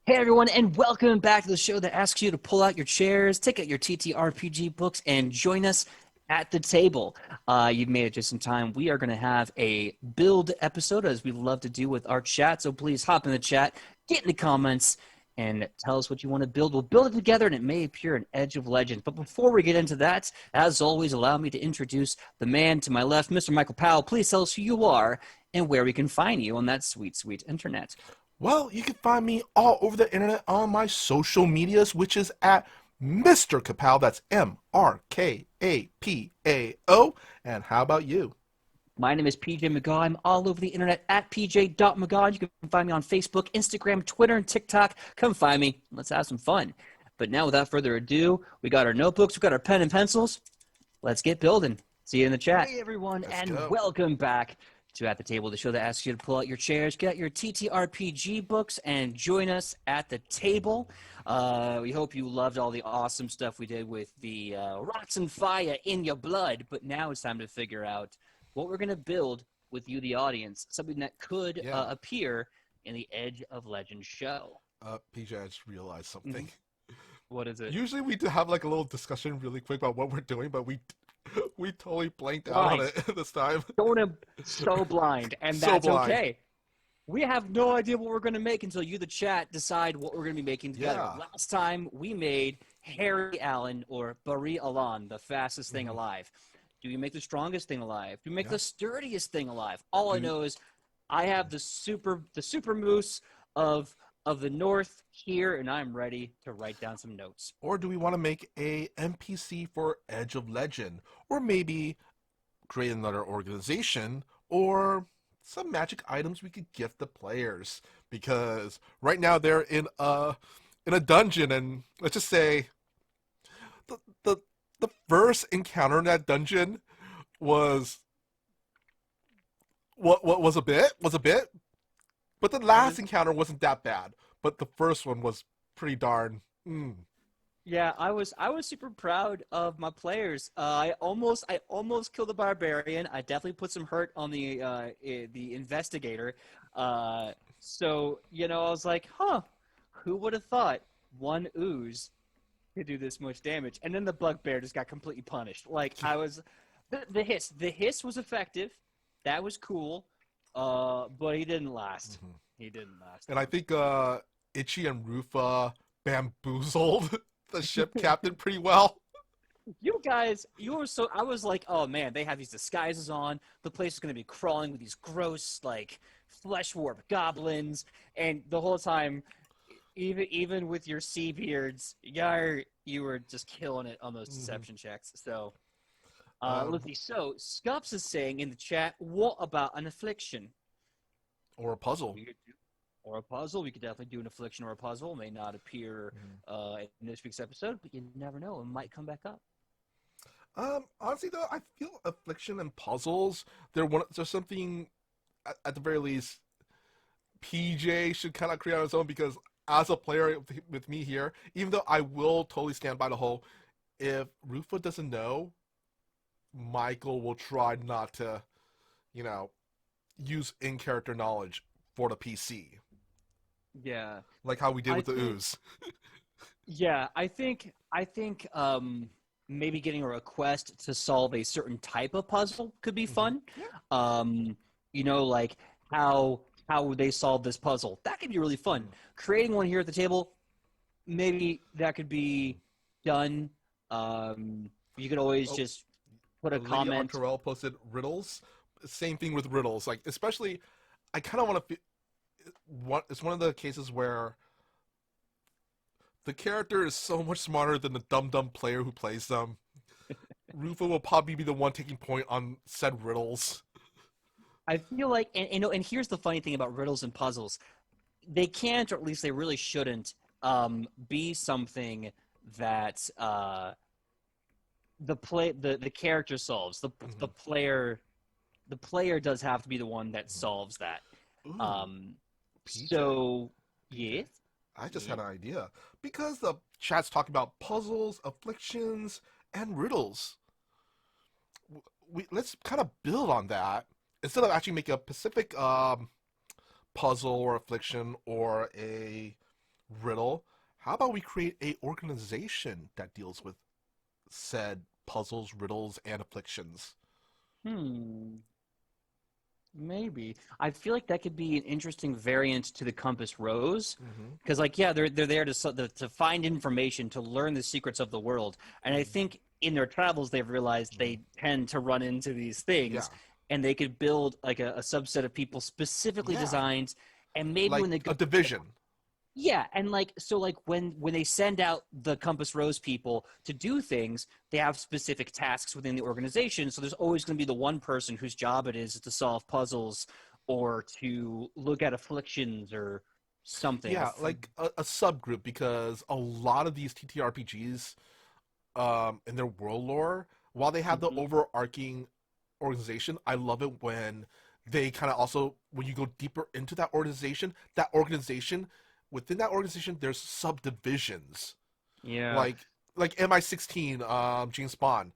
Hey everyone, and welcome back to the show that asks you to pull out your chairs, take out your TTRPG books, and join us at the table. You've made it just in time. We are going to have a build episode, as we love to do with our chat. So please hop in the chat, get in the comments, and tell us what you want to build. We'll build it together, and it may appear an Edge of Legends. But before we get into that, as always, allow me to introduce the man to my left, Mr. Michael Powell. Please tell us who you are and where we can find you on that sweet, sweet internet. Well, you can find me all over the internet on my social medias, which is at Mr. Kapao. That's MrKapao. And how about you? My name is PJ McGaw. I'm all over the internet at pj.mcgaw. You can find me on Facebook, Instagram, Twitter, and TikTok. Come find me. Let's have some fun. But now, without further ado, we got our notebooks, we got our pen and pencils. Let's get building. See you in the chat. Hey, everyone, Let's and go. welcome back to At the Table, the show that asks you to pull out your chairs, get out your TTRPG books, and join us at the table. We hope you loved all the awesome stuff we did with the Rocks and Fire in Your Blood, but now it's time to figure out what we're going to build with you, the audience, something that could appear in the Edge of Legends show. PJ, I just realized something. What is it? Usually we do have like a little discussion really quick about what we're doing, but we totally blanked out on it this time. Going so blind, and So that's blind. okay. We have no idea what we're going to make until you, the chat, decide what we're going to be making together. Yeah. Last time, we made Harry Allen, or Bari Alan, the fastest thing alive. Do we make the strongest thing alive? Do we make the sturdiest thing alive? All I know is I have the super moose of the North here, and I'm ready to write down some notes. Or do we want to make a NPC for Edge of Legend? Or maybe create another organization, or some magic items we could gift the players, because right now they're in a dungeon, and let's just say the first encounter in that dungeon was what was a bit, but the last encounter wasn't that bad, but the first one was pretty darn Yeah, I was super proud of my players. I almost killed the barbarian. I definitely put some hurt on the investigator. So I was like, huh, who would have thought one ooze could do this much damage? And then the bugbear just got completely punished. Like the hiss was effective. That was cool. But he didn't last. He didn't last. and I think Itchy and Rufa bamboozled the ship captain pretty well. You guys, I was like, oh man, they have these disguises on. The place is going to be crawling with these gross, like, flesh warp goblins. And the whole time, even with your sea beards, you were just killing it on those deception checks. So, let's see. So, Scups is saying in the chat, what about an affliction? Or a puzzle. Or a puzzle. We could definitely do an affliction or a puzzle. It may not appear in this week's episode, but you never know. It might come back up. Honestly though, I feel affliction and puzzles, there's something at the very least PJ should kind of create on his own, because as a player with me here, even though I will totally stand by the whole, if Rufa doesn't know, Michael will try not to, use in-character knowledge for the PC. Yeah. Like how we did with the ooze. Yeah, I think maybe getting a request to solve a certain type of puzzle could be fun. Like how they solve this puzzle. That could be really fun. Creating one here at the table, maybe that could be done. You could always just put a comment. Terrell posted riddles. Same thing with riddles. Like, especially, I kind of want to. It's one of the cases where the character is so much smarter than the dumb player who plays them. Rufa will probably be the one taking point on said riddles. I feel like, and here's the funny thing about riddles and puzzles. They can't, or at least they really shouldn't, be something that the character solves. The player does have to be the one that solves that. So, yes. I just had an idea. Because the chat's talking about puzzles, afflictions, and riddles. Let's kind of build on that. Instead of actually making a specific puzzle or affliction or a riddle, how about we create a organization that deals with said puzzles, riddles, and afflictions? Hmm. Maybe. I feel like that could be an interesting variant to the Compass Rose. Mm-hmm. Because, like, yeah, they're there to find information, to learn the secrets of the world. And I think in their travels, they've realized Mm-hmm. they tend to run into these Yeah, things, and they could build like a subset of people specifically yeah, designed. And maybe like when they go a division. yeah, and like so like when they send out the Compass Rose people to do things, they have specific tasks within the organization. So there's always going to be the one person whose job it is to solve puzzles or to look at afflictions or something. Yeah, like a subgroup, because a lot of these TTRPGs, in their world lore, while they have the Mhm. overarching organization, I love it when they kind of also, when you go deeper into that organization, within that organization, there's subdivisions. Yeah, Like MI16, James Bond.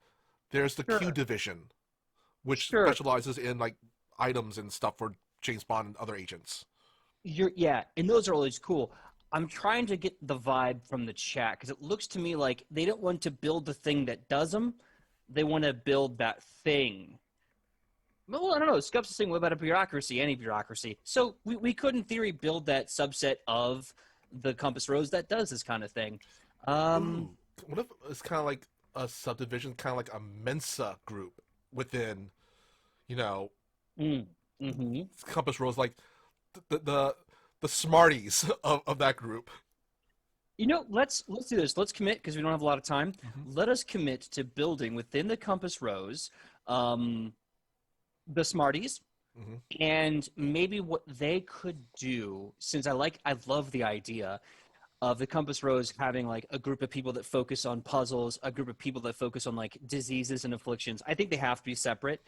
There's the Q sure, division, which sure. specializes in like items and stuff for James Bond and other agents. Yeah, and those are always cool. I'm trying to get the vibe from the chat because it looks to me like they don't want to build the thing that does them. They want to build that thing. Well, I don't know. Scuff's saying, what about a bureaucracy? Any bureaucracy. So we could, in theory, build that subset of the Compass Rose that does this kind of thing. Um, Ooh, what if it's kind of like a subdivision, kind of like a Mensa group within, you know, mm, hmm Compass Rose, like the smarties of that group. let's do this. Let's commit because we don't have a lot of time. Mm-hmm. Let us commit to building within the Compass Rose, um, the Smarties, Mm-hmm. and maybe what they could do. Since I love the idea of the Compass Rose having like a group of people that focus on puzzles, a group of people that focus on like diseases and afflictions. I think they have to be separate,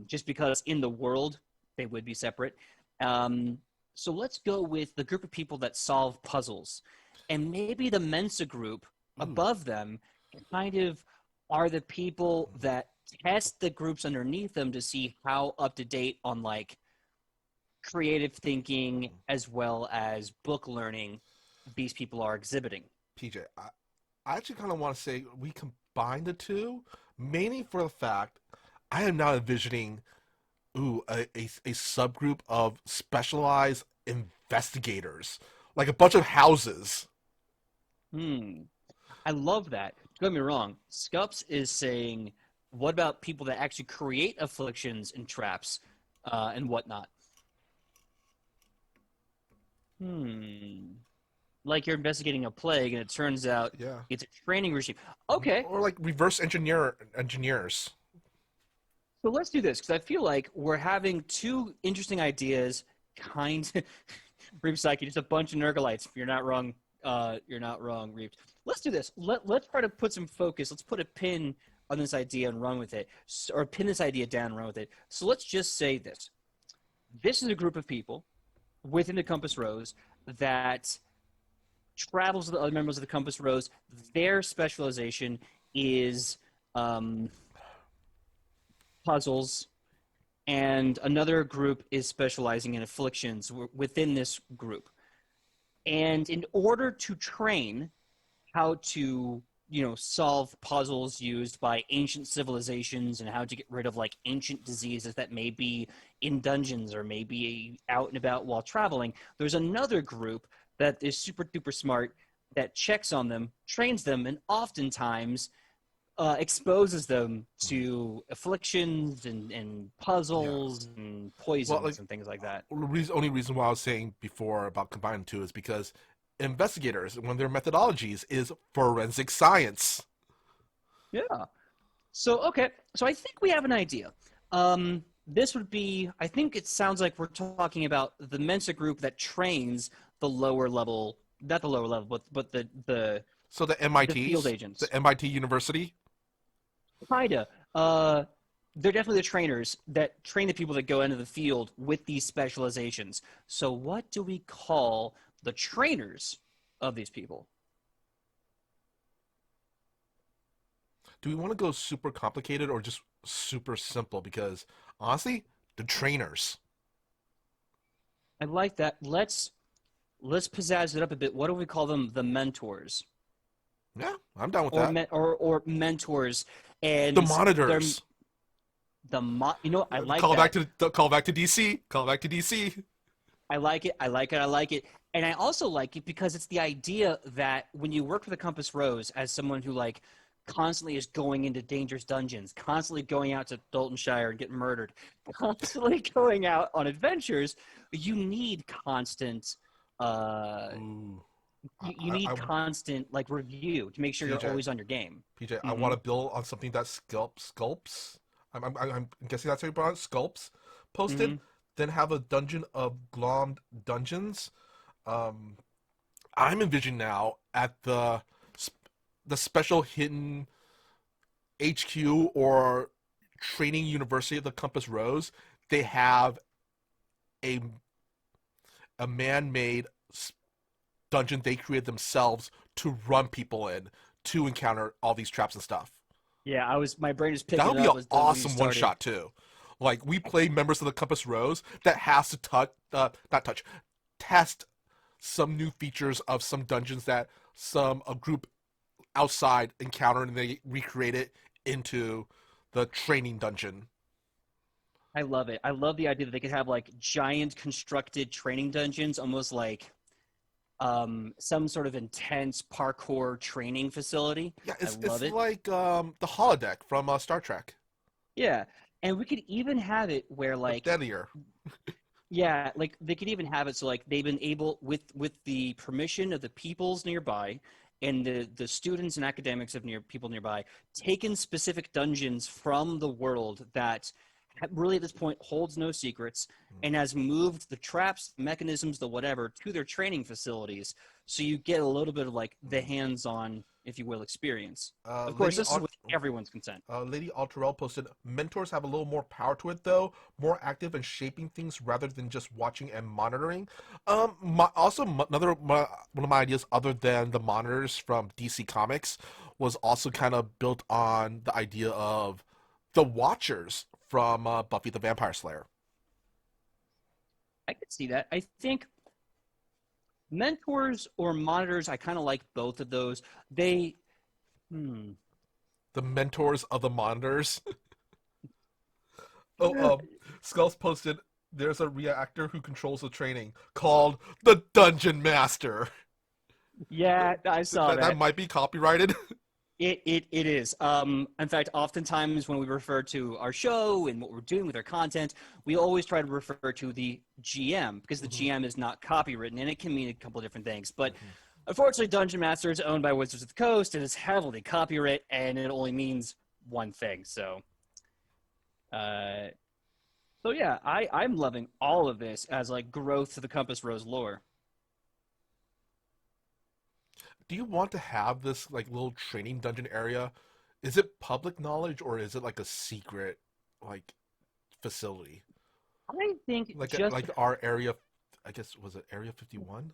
just because in the world they would be separate. Um, so let's go with the group of people that solve puzzles, and maybe the Mensa group Ooh. above them kind of are the people Mm-hmm. that test the groups underneath them to see how up to date on like creative thinking Mm-hmm. as well as book learning these people are exhibiting. PJ, I actually kind of want to say we combine the two, mainly for the fact I am now envisioning, a subgroup of specialized investigators, like a bunch of houses. Hmm. I love that. Don't get me wrong. Scups is saying, what about people that actually create afflictions and traps and whatnot? Hmm. Like you're investigating a plague and it turns out Yeah. it's a training regime. Okay, Or like reverse engineers. so let's do this because I feel like we're having two interesting ideas. Kind Reap Psyche, just a bunch of Nergalites. You're not wrong. You're not wrong, Reap. Let's do this. Let's try to put some focus. Let's put a pin on this idea and run with it, or pin this idea down and run with it. So let's just say this. This is a group of people within the Compass Rose that travels with the other members of the Compass Rose. Their specialization is um, puzzles, and another group is specializing in afflictions within this group. And in order to train how to, solve puzzles used by ancient civilizations and how to get rid of like ancient diseases that may be in dungeons or maybe out and about while traveling, there's another group that is super duper smart that checks on them, trains them, and oftentimes exposes them Mhm. to afflictions and Yeah. puzzles and Well, like poisons and things like that. only reason why I was saying before about combining two is because investigators, one of their methodologies is forensic science. Yeah. So okay, so I think we have an idea. This would be. I think it sounds like we're talking about the Mensa group that trains the lower level, not the lower level, but So the field The agents. MIT University. Kinda. Uh, they're definitely the trainers that train the people that go into the field with these specializations. So what do we call the trainers of these people? Do we want to go super complicated or just super simple? Because honestly, the trainers. I like that. let's pizzazz it up a bit. What do we call them? The mentors Yeah, I'm down with or that. mentors, The and they're monitors. you know, I like Call back that. to call back to DC. Call back to DC. I like it. I like it. I like it. And I also like it because it's the idea that when you work for the Compass Rose as someone who like constantly is going into dangerous dungeons, constantly going out to Daltonshire and getting murdered, constantly going out on adventures, you need constant Ooh, you need constant like review to make sure you're PJ, always on your game. PJ, I Hmm. want to build on something that sculpts. I'm guessing that's how you pronounce it, sculpts. Posted, Hmm. then have a dungeon of glommed dungeons. Um, I'm envisioning now at the special hidden HQ or training university of the Compass Rose. They have a a man-made dungeon they created themselves to run people in to encounter all these traps and stuff. Yeah, my brain is That picking would it be an up when you awesome one started. shot too. Like we play members of the Compass Rose that has to not touch, test some new features of some dungeons that some a group outside encountered and they recreate it into the training dungeon. I love it. I love the idea that they could have like giant constructed training dungeons, almost like some sort of intense parkour training facility. Yeah, I it's love it. like the holodeck from Star Trek, Yeah. And we could even have it where but like deadlier. yeah, like they could even have it so like they've been able with the permission of the peoples nearby and the students and academics of people nearby taken specific dungeons from the world that really at this point holds no secrets and has moved the traps, mechanisms, the whatever to their training facilities so you get a little bit of like the hands-on, if you will, experience. Of course, Lady this is with everyone's consent. Lady Alterell posted, mentors have a little more power to it though, more active and shaping things rather than just watching and monitoring. Also, one of my ideas, other than the monitors from DC Comics, was also kind of built on the idea of the Watchers from Buffy the Vampire Slayer. I could see that. I think mentors or monitors, I kind of like both of those. They, hmm. The mentors of the monitors. Oh, Skulls posted, there's a reactor who controls the training called the Dungeon Master. Yeah, I saw That that. might be copyrighted. It is. In fact, oftentimes when we refer to our show and what we're doing with our content, we always try to refer to the GM because the Mm-hmm. GM is not copywritten and it can mean a couple of different things. But Mm-hmm. unfortunately, Dungeon Master is owned by Wizards of the Coast and is heavily copyright and it only means one thing. Uh, so yeah, I'm loving all of this as like growth to the Compass Rose lore. Do you want to have this like little training dungeon area? Is it public knowledge or is it like a secret like facility? I think just Like our area, I guess was it Area 51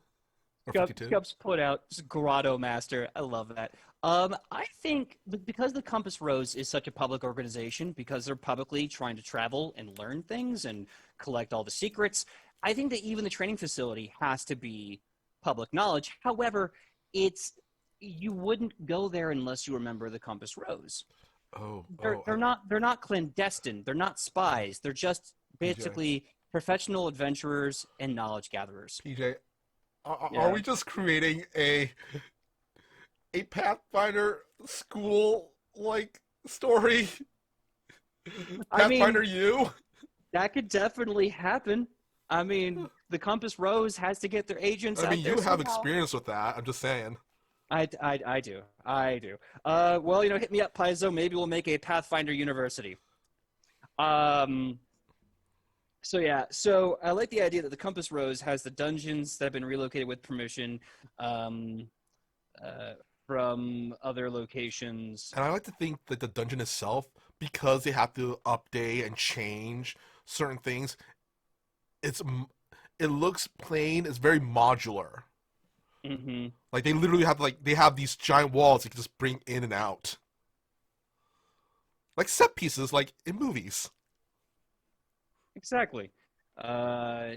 or Scup, 52? Scup's put out just Grotto Master. I love that. I think because the Compass Rose is such a public organization, because they're publicly trying to travel and learn things and collect all the secrets, I think that even the training facility has to be public knowledge. However, it's you wouldn't go there unless you remember the Compass Rose. Oh, They're oh, they're not they're not clandestine. They're not spies. They're just PJ, basically professional adventurers and knowledge gatherers. PJ, are Yeah. we just creating a Pathfinder school like story? I mean, Pathfinder U? that could definitely happen. I mean, the Compass Rose has to get their agents I mean, out there you have somehow. experience with that. I'm just saying. I do. I do. Well, hit me up, Paizo. Maybe we'll make a Pathfinder University. Um, so yeah, so I like the idea that the Compass Rose has the dungeons that have been relocated with permission um, uh, from other locations. And I like to think that the dungeon itself, because they have to update and change certain things, it's it looks plain. It's very modular. Hmm. Like they literally have they have these giant walls you can just bring in and out, like set pieces, like in movies. Exactly. Uh,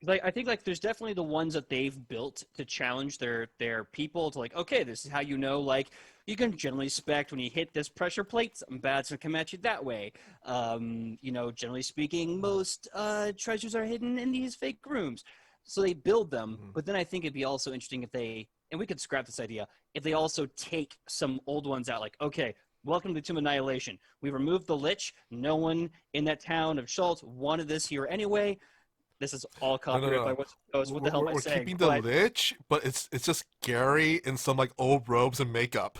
Like I think like there's definitely the ones that they've built to challenge their people to like, okay, this is how you know like you can generally expect when you hit this pressure plate, something bad's gonna come at you that way. Generally speaking, most treasures are hidden in these fake rooms. So they build them, Mhm. but then I think it'd be also interesting if they, and we could scrap this idea, if they also take some old ones out, like, okay, welcome to Tomb Annihilation. We removed the Lich. No one in that town of Schultz wanted this here anyway. This is all No, no, copyrighted by no. what's Ghost. What the hell am I We're saying? keeping the But Lich, but it's just Gary in some like old robes and makeup.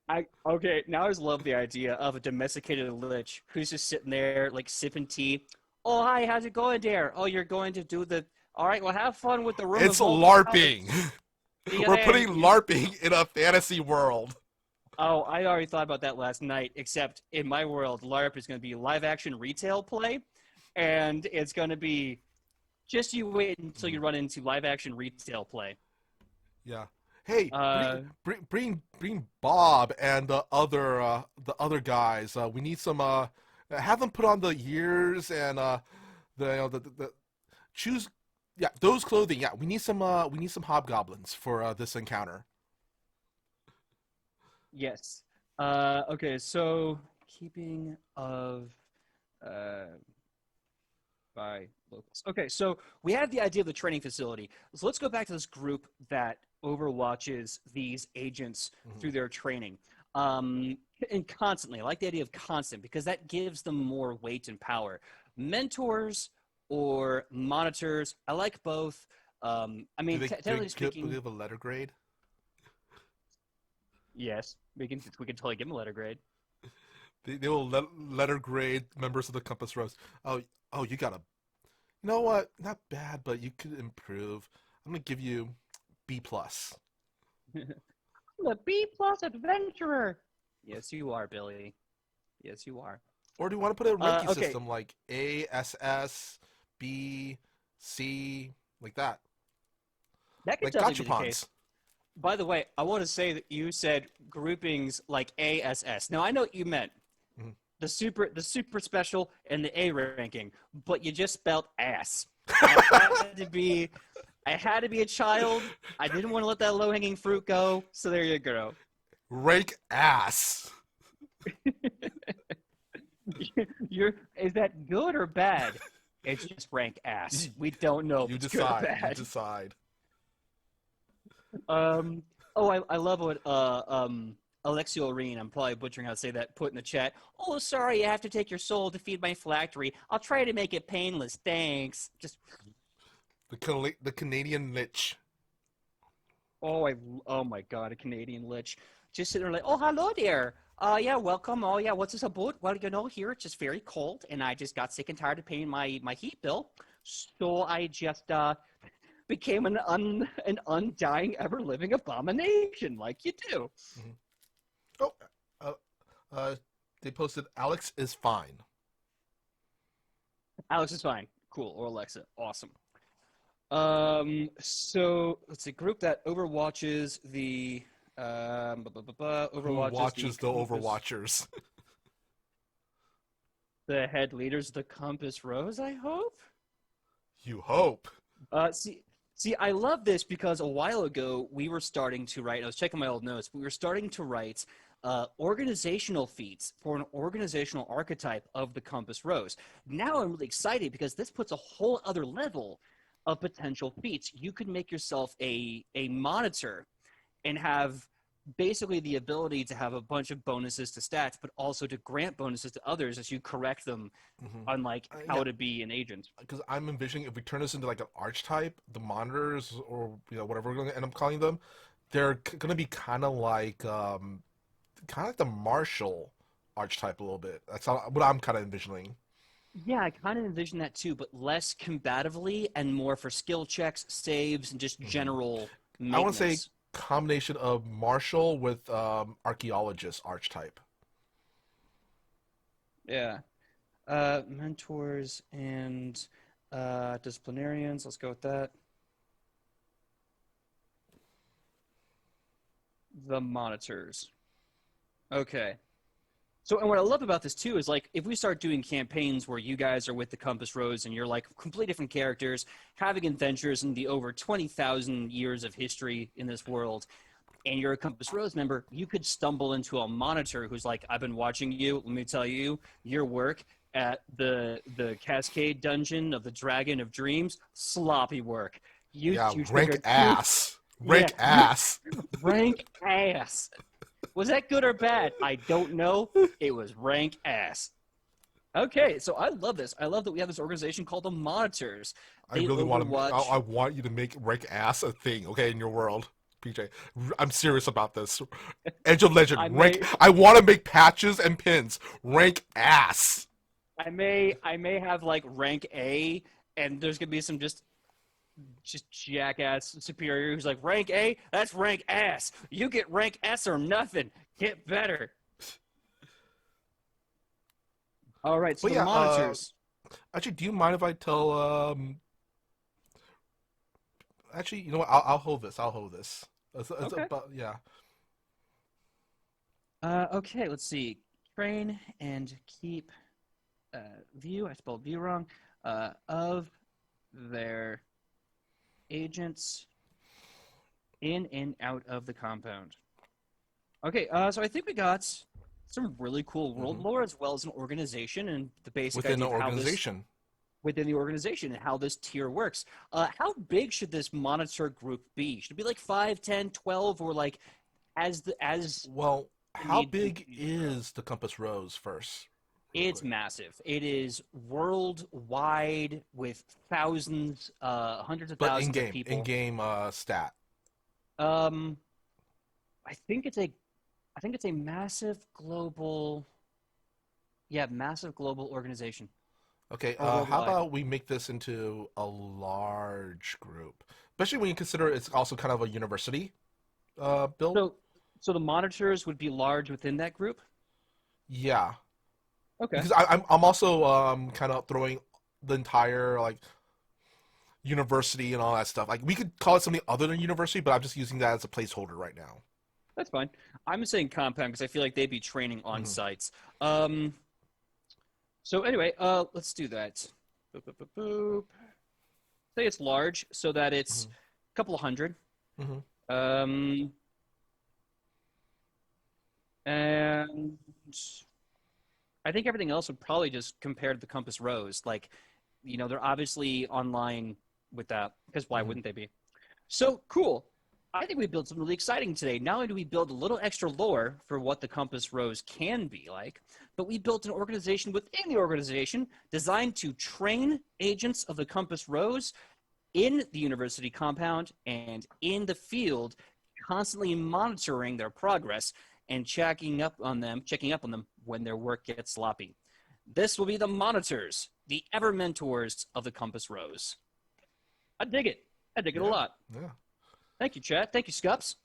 I okay, now I just love the idea of a domesticated lich who's just sitting there like sipping tea. Oh hi, how's it going there? Oh, you're going to do the all right, well have fun with the room It's of molten LARPing. knowledge. See you We're then. putting LARPing in a fantasy world. Oh, I already thought about that last night, except in my world, LARP is gonna be live action retail play, and it's gonna be just you wait until you Mhm. run into live action retail play. Yeah. Hey, Uh bring Bob and the other guys. We need some have them put on the ears and the choose yeah those clothing. Yeah, we need some hobgoblins for this encounter. yes. Okay, so keeping of uh by locals. Okay, so we have the idea of the training facility. So let's go back to this group that overwatches these agents Mhm. through their training. And constantly, I like the idea of constant because that gives them more weight and power. Mentors or monitors, I like both. I mean, technically Do they speaking, give a letter grade? yes, we can totally give them a letter grade. They will letter grade members of the Compass Rose. Oh, you got a. You know what? Not bad, but you could improve. I'm gonna give you B plus. The B plus adventurer. Yes, you are, Billy. Yes, you are. Or do you want to put a ranking Okay, system like A, S, S, B, C, like that? that could Like definitely be the case. gachapons. By the way, I want to say that you said groupings like ASS. Now I know what you meant. Mhm. The super special and the A ranking, but you just spelled ass. I had to be I had to be a child. I didn't want to let that low hanging fruit go, so there you go. Rank ass. You're is that good or bad? It's just rank ass. We don't know if You it's good or decide. You bad. decide. Um. Oh, I love what Alexio Reen, I'm probably butchering how to say that, put in the chat. Oh, sorry, I have to take your soul to feed my phylactery. I'll try to make it painless. Thanks. Just The Canadian lich. oh my god, a Canadian lich. Just sitting there like, oh hello there. Yeah, welcome. Oh yeah, what's this about? Well, here it's just very cold, and I just got sick and tired of paying my heat bill, so I just became an undying, ever living abomination, like you do. Mhm. Oh, uh, uh, they posted Alex is fine. Alex is fine. Cool. Or Alexa. Awesome. So let's see. Group that overwatches the Who overwatches the watches the compass. Overwatchers? The head leaders of the Compass Rose. I hope. You hope. See, I love this because a while ago we were starting to write. I was checking my old notes. We were starting to write organizational feats for an organizational archetype of the Compass Rose. Now I'm really excited because this puts a whole other level of potential feats. You could make yourself a monitor and have basically the ability to have a bunch of bonuses to stats, but also to grant bonuses to others as you correct them Hmm. on like Yeah, how to be an agent. because I'm envisioning if we turn this into like an archetype, the monitors or whatever we're going to end up calling them, they're going to be kind of like the martial archetype a little bit. That's what I'm kind of envisioning. Yeah, I kind of envision that too, but less combatively and more for skill checks, saves, and just Hmm. general I want to say maintenance. combination of martial with archaeologist archetype. Yeah. Mentors and disciplinarians. Let's go with that. The monitors. Okay. So, and what I love about this too is like if we start doing campaigns where you guys are with the Compass Rose and you're like completely different characters, having adventures in the over 20,000 years of history in this world, and you're a Compass Rose member, you could stumble into a monitor who's like, "I've been watching you. Let me tell you, your work at the Cascade Dungeon of the Dragon of Dreams, sloppy work. Yeah, You rank triggered two, ass. yeah, Rank you ass. rank ass. Was that good or bad? I don't know. It was rank ass. Okay, so I love this. I love that we have this organization called the Monitors. I They really want to. I overwatch. want you to make rank ass a thing, okay, in your world, PJ. I'm serious about this. Edge of Legend, I rank. may I want to make patches and pins. Rank ass. I may have like rank A, and there's gonna be some just jackass superior who's like rank A. That's rank ass. You get rank S or nothing. Get better. All right, so But the yeah, Monitors. actually, do you mind if I tell? Actually, you know what? I'll hold this. I'll hold this. Okay. Yeah. Okay. Let's see. Train and keep uh, view. I spelled view wrong. Of their agents in and out of the compound. Okay, so I think we got some really cool world Hmm. lore as well as an organization and the basic Within the idea of how this organization. within the organization and how this tier works. How big should this monitor group be? Should it be like 5, 10, 12, or like as Well, the how need big is the Compass Rose first, real it's quick? massive. It is worldwide with thousands, hundreds of But thousands of in people. game stat. Um, I think it's a I think it's a massive global, yeah, massive global organization Okay, or how worldwide. about we make this into a large group, especially when you consider it's also kind of a university build. So, so the monitors would be large within that group. Yeah, Okay, because I'm also kind of throwing the entire like university and all that stuff. Like we could call it something other than university, but I'm just using that as a placeholder right now. that's fine. I'm saying compound because I feel like they'd be training on Hmm. sites. Um, so anyway, let's do that. Boop, boop, boop, boop. Say it's large so that it's Hmm. a couple of hundred. Hmm. Um, and I think everything else would probably just compare to the Compass Rose. Like, they're obviously online with that because why Hmm. wouldn't they be? So cool. I think we built something really exciting today. Not only do we build a little extra lore for what the Compass Rose can be like, but we built an organization within the organization designed to train agents of the Compass Rose in the university compound and in the field, constantly monitoring their progress and checking up on them when their work gets sloppy. This will be the monitors, the ever mentors of the Compass Rose. I dig it. I dig it a Yeah, lot. yeah. Thank you, Chad. Thank you, Scups.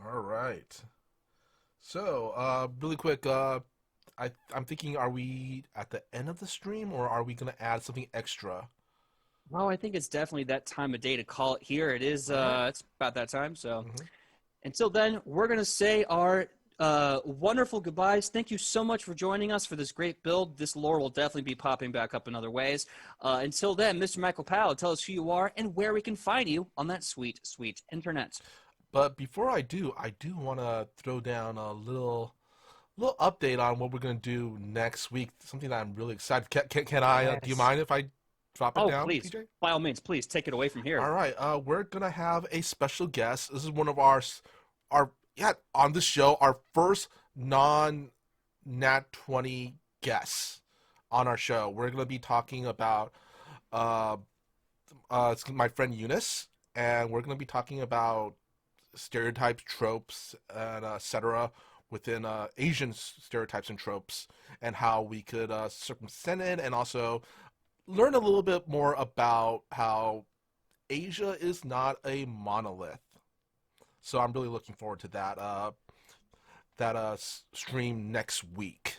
All right. So, really quick, I'm thinking, are we at the end of the stream or are we gonna add something extra? Well, I think it's definitely that time of day to call it here. It is. All right. It's about that time. So Mm-hmm. until then, we're gonna say our wonderful goodbyes. Thank you so much for joining us for this great build. This lore will definitely be popping back up in other ways. Until then, Mr. Michael Powell, tell us who you are and where we can find you on that sweet, sweet internet. But before I do want to throw down a little update on what we're gonna do next week. Something that I'm really excited. Can I? Do you Yes. mind if I drop it Oh, down, please, PJ? by all means, please take it away from here. All right. We're gonna have a special guest. This is one of our yeah, on this show, our first non Nat 20 guests on our show. We're gonna be talking about uh it's my friend Eunice, and we're gonna be talking about stereotypes, tropes, and etc. within Asian stereotypes and tropes, and how we could circumvent it, and also learn a little bit more about how Asia is not a monolith. So I'm really looking forward to that stream next week.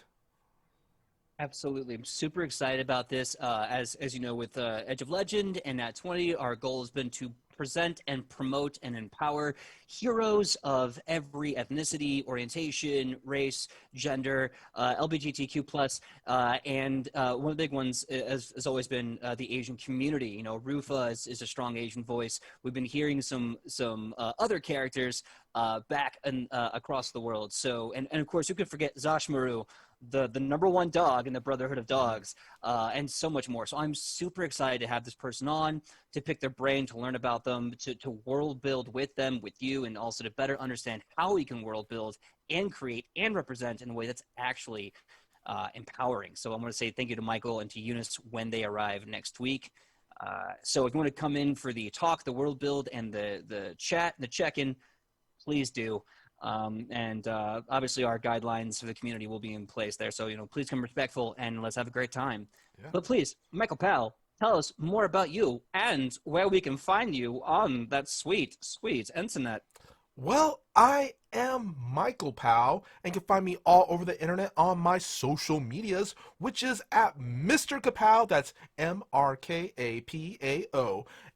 Absolutely. I'm super excited about this. As you know, with Edge of Legend and Nat 20, our goal has been to present and promote and empower heroes of every ethnicity, orientation, race, gender, LGBTQ plus, and one of the big ones has always been the Asian community. You know, Rufa is a strong Asian voice. We've been hearing some other characters back and across the world. So, and of course, who could forget Zashmaru, the number one dog in the Brotherhood of Dogs, and so much more. So I'm super excited to have this person on, to pick their brain, to learn about them, to world build with them, with you, and also to better understand how we can world build and create and represent in a way that's actually empowering. So I want to say thank you to Michael and to Eunice when they arrive next week. So if you want to come in for the talk, the world build, and the chat, the check-in, please do. And obviously our guidelines for the community will be in place there. So, please come respectful and let's have a great time. Yeah. But please, Michael Powell, tell us more about you and where we can find you on that sweet, sweet internet. Well, I am Michael Powell, and you can find me all over the internet on my social medias, which is at Mr. Kapow, that's MRKAPAO,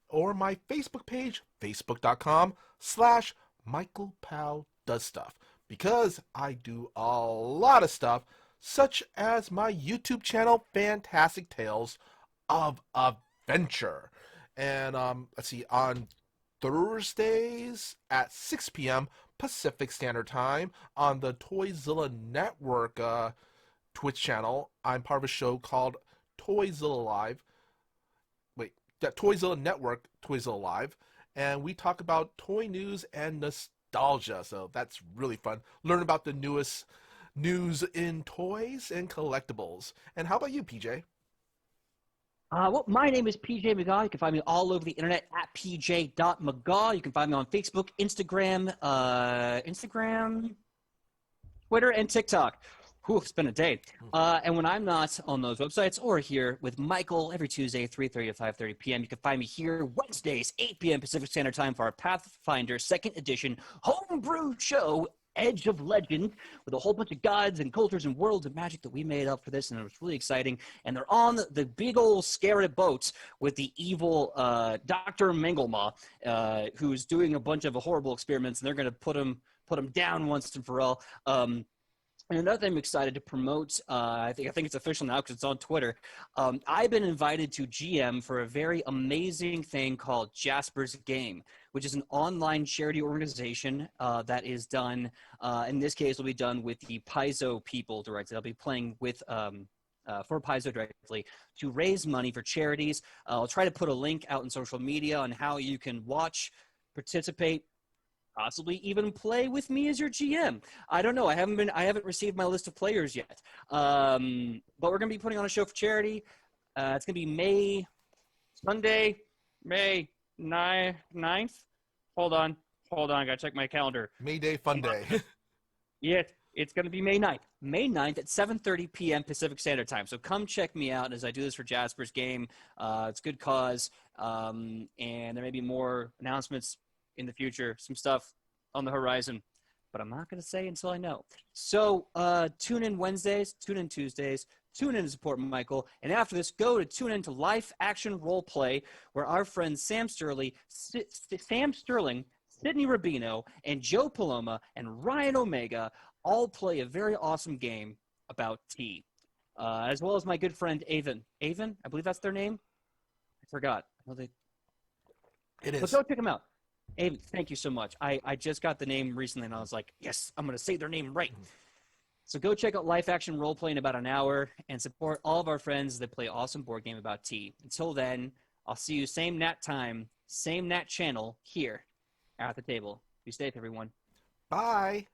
or my Facebook page, facebook.com/Michael Powell Does Stuff, because I do a lot of stuff, such as my YouTube channel, Fantastic Tales of Adventure. And let's see, on Thursdays at 6 p.m. Pacific Standard Time on the Toyzilla Network Twitch channel. I'm part of a show called Toyzilla Live. Wait, that Toyzilla Network, Toyzilla Live. And we talk about toy news and nostalgia. So that's really fun. Learn about the newest news in toys and collectibles. And how about you, PJ? Well, my name is PJ McGaw. You can find me all over the internet at pj.mcgaw. You can find me on Facebook, Instagram, Twitter, and TikTok. Whew, it's been a day. And when I'm not on those websites or here with Michael every Tuesday, 3:30 to 5:30 p.m., you can find me here Wednesdays, 8 p.m. Pacific Standard Time for our Pathfinder 2nd Edition homebrew show, Edge of Legend, with a whole bunch of gods and cultures and worlds of magic that we made up for this, and it was really exciting. And they're on the big old scary boat with the evil Dr. Mengelma, who's doing a bunch of horrible experiments, and they're going to put him down once and for all. And another thing I'm excited to promote, I think it's official now because it's on Twitter. I've been invited to GM for a very amazing thing called Jasper's Game, which is an online charity organization that is done, in this case, will be done with the Paizo people directly. I'll be playing with for Paizo directly to raise money for charities. I'll try to put a link out in social media on how you can watch, participate, possibly even play with me as your GM. I don't know. I haven't received my list of players yet. But we're going to be putting on a show for charity. It's going to be Sunday, May 9th. Hold on. I got to check my calendar. May Day Fun Day. Yeah, it's going to be May 9th. May 9th at 7:30 p.m. Pacific Standard Time. So come check me out as I do this for Jasper's Game. It's a good cause. And there may be more announcements in the future, some stuff on the horizon, but I'm not going to say until I know. So tune in Wednesdays, tune in Tuesdays, tune in to support Michael, and after this, tune in to Life Action Role Play, where our friends Sam Sterling, Sydney Rubino, and Joe Paloma, and Ryan Omega all play a very awesome game about tea, as well as my good friend Avon, I believe that's their name. I forgot. It is. Let's go check them out. Abe, thank you so much. I just got the name recently, and I was like, yes, I'm going to say their name right. So go check out Life Action Roleplay in about an hour and support all of our friends that play awesome board game about tea. Until then, I'll see you same Nat time, same Nat channel here at the table. Be safe, everyone. Bye.